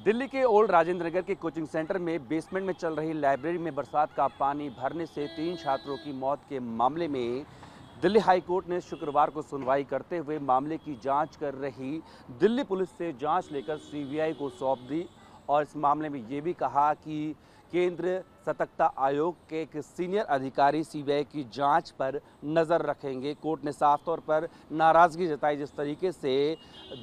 दिल्ली के ओल्ड राजेंद्र नगर के coaching centre में बेसमेंट में चल रही लाइब्रेरी में बरसात का पानी भरने से 3 छात्रों की मौत के मामले में दिल्ली हाई कोर्ट ने शुक्रवार को सुनवाई करते हुए मामले की जांच कर रही दिल्ली पुलिस से जांच लेकर सीबीआई को सौंप दी। और इस मामले में ये भी कहा कि केंद्र सतर्कता आयोग के एक सीनियर अधिकारी सीबीआई की जांच पर नज़र रखेंगे। कोर्ट ने साफ तौर पर नाराज़गी जताई जिस तरीके से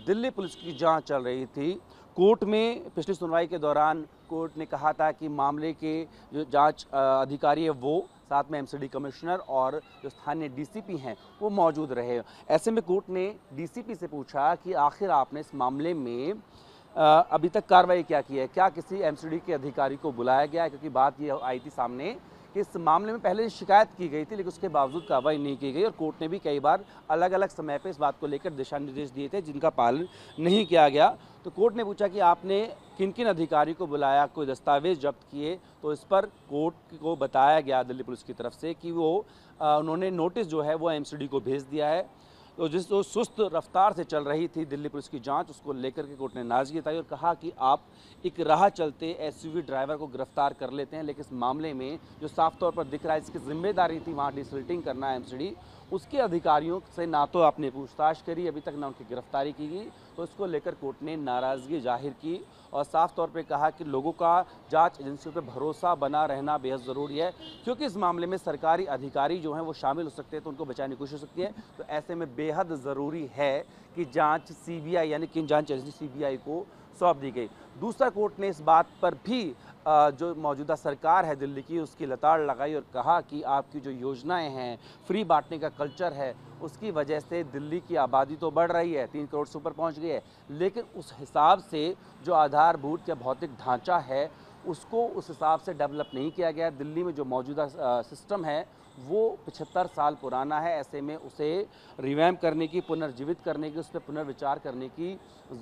दिल्ली पुलिस की जांच चल रही थी। कोर्ट में पिछली सुनवाई के दौरान कोर्ट ने कहा था कि मामले के जो जांच अधिकारी है वो साथ में एमसीडी कमिश्नर और जो स्थानीय डीसीपी हैं वो मौजूद रहे। ऐसे में कोर्ट ने डीसीपी से पूछा कि आखिर आपने इस मामले में अभी तक कार्रवाई क्या की है, क्या किसी एमसीडी के अधिकारी को बुलाया गया है, क्योंकि बात ये आई थी सामने कि इस मामले में पहले शिकायत की गई थी लेकिन उसके बावजूद कार्रवाई नहीं की गई और कोर्ट ने भी कई बार अलग अलग समय पे इस बात को लेकर दिशा निर्देश दिए थे जिनका पालन नहीं किया गया। तो कोर्ट ने पूछा कि आपने किन किन अधिकारी को बुलाया, कोई दस्तावेज जब्त किए, तो इस पर कोर्ट को बताया गया दिल्ली पुलिस की तरफ से कि वो उन्होंने नोटिस जो है वो एमसीडी को भेज दिया है। तो जिस जो सुस्त रफ्तार से चल रही थी दिल्ली पुलिस की जांच, उसको लेकर के कोर्ट ने नाराजगी जताई और कहा कि आप एक राह चलते एसयूवी ड्राइवर को गिरफ्तार कर लेते हैं, लेकिन इस मामले में जो साफ तौर पर दिख रहा है इसकी जिम्मेदारी थी वहाँ डिसल्टिंग करना एमसीडी, उसके अधिकारियों से ना तो आपने पूछताछ करी, अभी तक ना उनकी गिरफ्तारी की गई। तो इसको लेकर कोर्ट ने नाराज़गी जाहिर की और साफ तौर पे कहा कि लोगों का जांच एजेंसियों पे भरोसा बना रहना बेहद ज़रूरी है, क्योंकि इस मामले में सरकारी अधिकारी जो हैं वो शामिल हो सकते हैं तो उनको बचाने की कोशिश हो सकती है। तो ऐसे में बेहद ज़रूरी है कि जांच सीबीआई यानी कि जांच एजेंसी सीबीआई को सौंप दी गई। दूसरा, कोर्ट ने इस बात पर भी जो मौजूदा सरकार है दिल्ली की उसकी लताड़ लगाई और कहा कि आपकी जो योजनाएं हैं, फ्री बांटने का कल्चर है, उसकी वजह से दिल्ली की आबादी तो बढ़ रही है, 3 करोड़ से ऊपर पहुंच गई है, लेकिन उस हिसाब से जो आधारभूत या भौतिक ढांचा है उसको उस हिसाब से डेवलप नहीं किया गया। दिल्ली में जो मौजूदा सिस्टम है वो 75 साल पुराना है। ऐसे में उसे रिवैम्प करने की, पुनर्जीवित करने की, उस पर पुनर्विचार करने की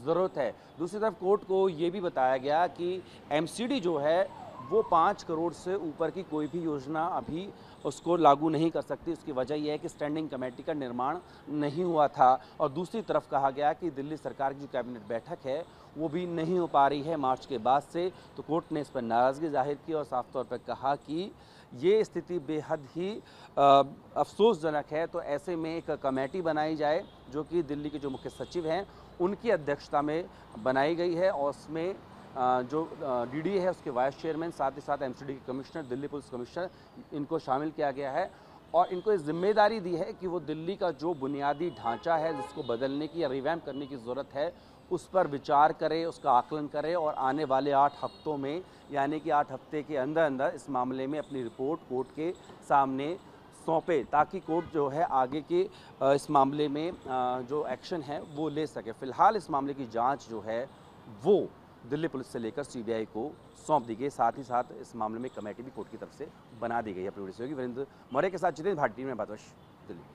ज़रूरत है। दूसरी तरफ कोर्ट को ये भी बताया गया कि एमसीडी जो है वो 5 करोड़ से ऊपर की कोई भी योजना अभी उसको लागू नहीं कर सकती। उसकी वजह यह है कि स्टैंडिंग कमेटी का निर्माण नहीं हुआ था। और दूसरी तरफ कहा गया कि दिल्ली सरकार की जो कैबिनेट बैठक है वो भी नहीं हो पा रही है मार्च के बाद से। तो कोर्ट ने इस पर नाराज़गी जाहिर की और साफ तौर पर कहा कि ये स्थिति बेहद ही अफसोसजनक है। तो ऐसे में एक कमेटी बनाई जाए जो कि दिल्ली के जो मुख्य सचिव हैं उनकी अध्यक्षता में बनाई गई है और उसमें जो डीडी है उसके वाइस चेयरमैन, साथ ही साथ एमसीडी के कमिश्नर, दिल्ली पुलिस कमिश्नर, इनको शामिल किया गया है और इनको इस जिम्मेदारी दी है कि वो दिल्ली का जो बुनियादी ढांचा है जिसको बदलने की या रिवैम्प करने की ज़रूरत है उस पर विचार करे, उसका आकलन करे और आने वाले 8 हफ्तों में यानी कि 8 हफ्ते के अंदर अंदर इस मामले में अपनी रिपोर्ट कोर्ट के सामने सौंपे, ताकि कोर्ट जो है आगे के इस मामले में जो एक्शन है वो ले सके। फिलहाल इस मामले की जांच जो है वो दिल्ली पुलिस से लेकर सीबीआई को सौंप दी गई। साथ ही साथ इस मामले में कमेटी भी कोर्ट की तरफ से बना दी गई है। वीडियो वीरेंद्र मौर्य के साथ जितेंद्र भाटी में बातोश, दिल्ली।